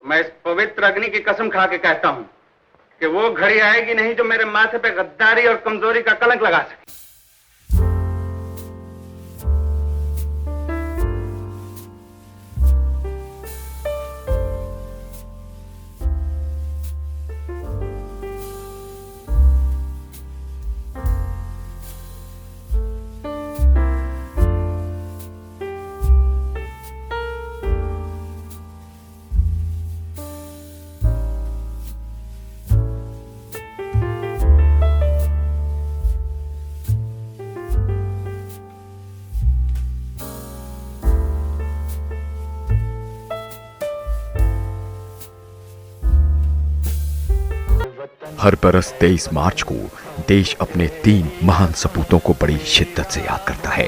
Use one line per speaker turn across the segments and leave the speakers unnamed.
मैं इस पवित्र अग्नि की कसम खा के कहता हूं कि वो घड़ी आएगी नहीं जो मेरे माथे पे गद्दारी और कमजोरी का कलंक लगा सके।
हर बरस 23 मार्च को देश अपने 3 महान सपूतों को बड़ी शिद्दत से याद करता है।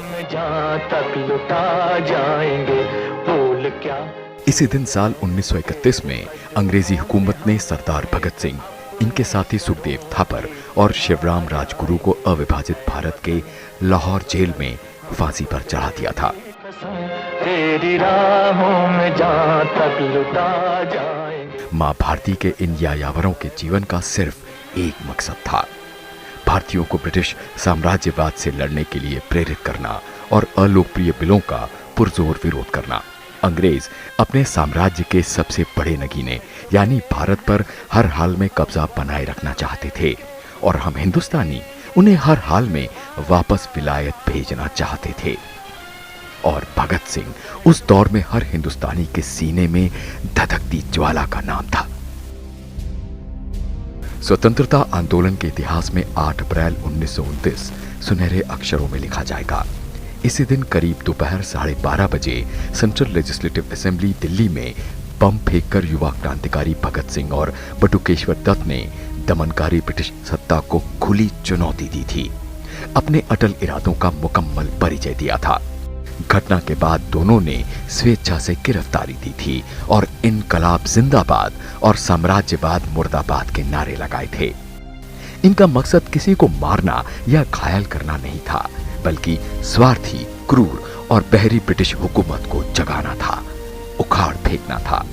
इसी दिन साल 1931 में अंग्रेजी हुकूमत ने सरदार भगत सिंह, इनके साथी सुखदेव थापर और शिवराम राजगुरु को अविभाजित भारत के लाहौर जेल में फांसी पर चढ़ा दिया था। तेरी राहों में जहां तक लुटा जाएंगे। मां भारती के इन यायावरों के जीवन का सिर्फ एक मकसद था, भारतीयों को ब्रिटिश साम्राज्यवाद से लड़ने के लिए प्रेरित करना और अलोकप्रिय बिलों का पुरजोर विरोध करना। अंग्रेज अपने साम्राज्य के सबसे बड़े नगीने यानी भारत पर हर हाल में कब्जा बनाए रखना चाहते थे और हम हिंदुस्तानी उन्हें हर हाल में वापस विलायत भेजना चाहते थे। और भगत सिंह उस दौर में हर हिंदुस्तानी के सीने में धधकती ज्वाला का नाम था। स्वतंत्रता आंदोलन के इतिहास में 8 अप्रैल 1929 सुनहरे अक्षरों में लिखा जाएगा। इसी दिन करीब दोपहर 12:30 बजे सेंट्रल लेजिस्लेटिव असेंबली दिल्ली में बम फेंककर युवा क्रांतिकारी भगत सिंह और बटुकेश्वर दत्त ने दमनकारी ब्रिटिश सत्ता को खुली चुनौती दी थी, अपने अटल इरादों का मुकम्मल परिचय दिया था। घटना के बाद दोनों ने स्वेच्छा से गिरफ्तारी दी थी और इनकलाब जिंदाबाद और साम्राज्यवाद मुर्दाबाद के नारे लगाए थे। इनका मकसद किसी को मारना या घायल करना नहीं था, बल्कि स्वार्थी, क्रूर और बहरी ब्रिटिश हुकूमत को जगाना था, उखाड़ फेंकना था।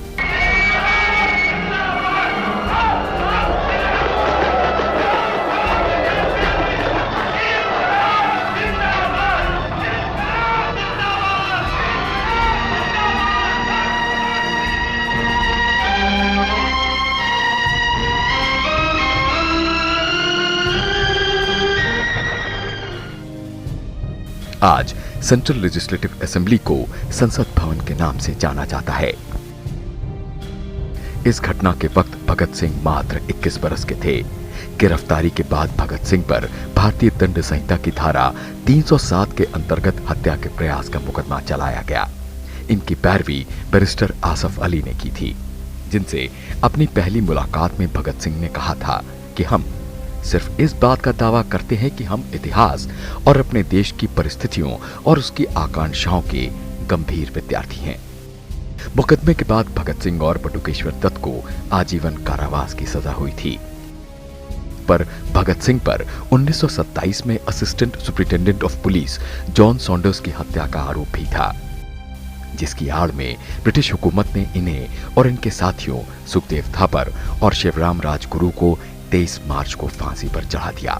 आज सेंट्रल लेजिस्लेटिव असेंबली को संसद भवन के नाम से जाना जाता है। इस घटना के वक्त भगत सिंह मात्र 21 बरस के थे। गिरफ्तारी के बाद भगत सिंह पर भारतीय दंड संहिता की धारा 307 के अंतर्गत हत्या के प्रयास का मुकदमा चलाया गया। इनकी पैरवी बैरिस्टर आसफ अली ने की थी, जिनसे अपनी पहली मुलाकात में भगत सिंह ने कहा था कि हम सिर्फ इस बात का दावा करते हैं कि हम इतिहास और अपने देश की परिस्थितियों और उसकी आकांक्षाओं के गंभीर विद्यार्थी हैं। मुकदमे के बाद भगत सिंह और बटुकेश्वर दत्त को आजीवन कारावास की सजा हुई थी, पर भगत सिंह पर 1927 में assistant superintendent of police John Saunders की हत्या का आरोप भी था, जिसकी आड़ में ब्रिटिश हुकूमत ने इन्हें और इनके साथियों सुखदेव थापर और शिवराम राजगुरु को 23 मार्च को फांसी पर चढ़ा दिया।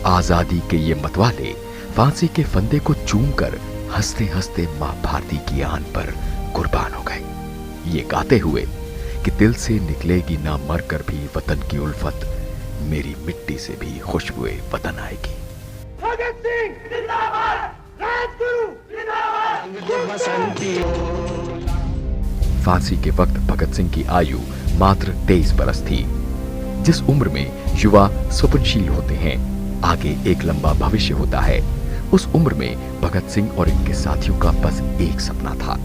आजादी के ये मतवाले फांसी के फंदे को चूमकर हंसते हंसते मां भारती की आन पर कुर्बान हो गए, ये गाते हुए कि दिल से निकलेगी ना मर कर भी वतन की उल्फत, मेरी मिट्टी से भी खुशबुए वतन आएगी।
भगत सिंह जिंदाबाद, राजगुरु जिंदाबाद।
फांसी के वक्त भगत सिंह की आयु मात्र 23 बरस थी। जिस उम्र में युवा स्वप्नशील होते हैं, आगे एक लंबा भविष्य होता है, उस उम्र में भगत सिंह और इनके साथियों का बस एक सपना था,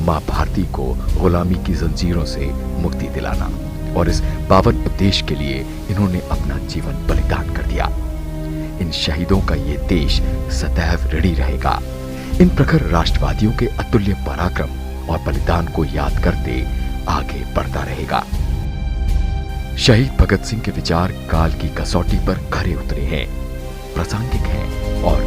मां भारती को गुलामी की जंजीरों से मुक्ति दिलाना। और इस पावन उद्देश्य के लिए इन्होंने अपना जीवन बलिदान कर दिया। इन शहीदों का ये देश सदैव ऋणी रहेगा। इन प्रखर राष्ट्रवादियों के अतुल्य पराक्रम और बलिदान को याद करते आगे बढ़ता रहेगा। शहीद भगत सिंह के विचार काल की कसौटी पर खरे उतरे हैं, प्रासंगिक हैं और